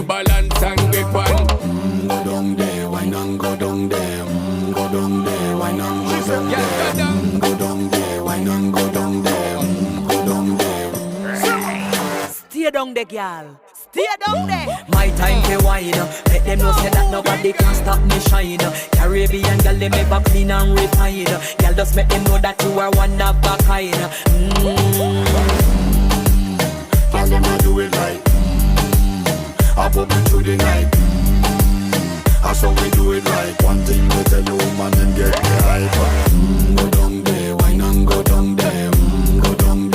balance and grip on. Go down there, why not go down there? Go down there, why not go down there? Go down there, why not go down there? Go down there. Stay down there, girl. Stay down there. My time to wine. Let them know say that nobody can stop me shine. Caribbean girl, they make back clean and refine. Girl, just make them know that you are one of a kind. Girl, them a do it right. I pop it through the night. That's how we do it right. One thing we tell you, man, and get the hype. Go down there, why not go down there?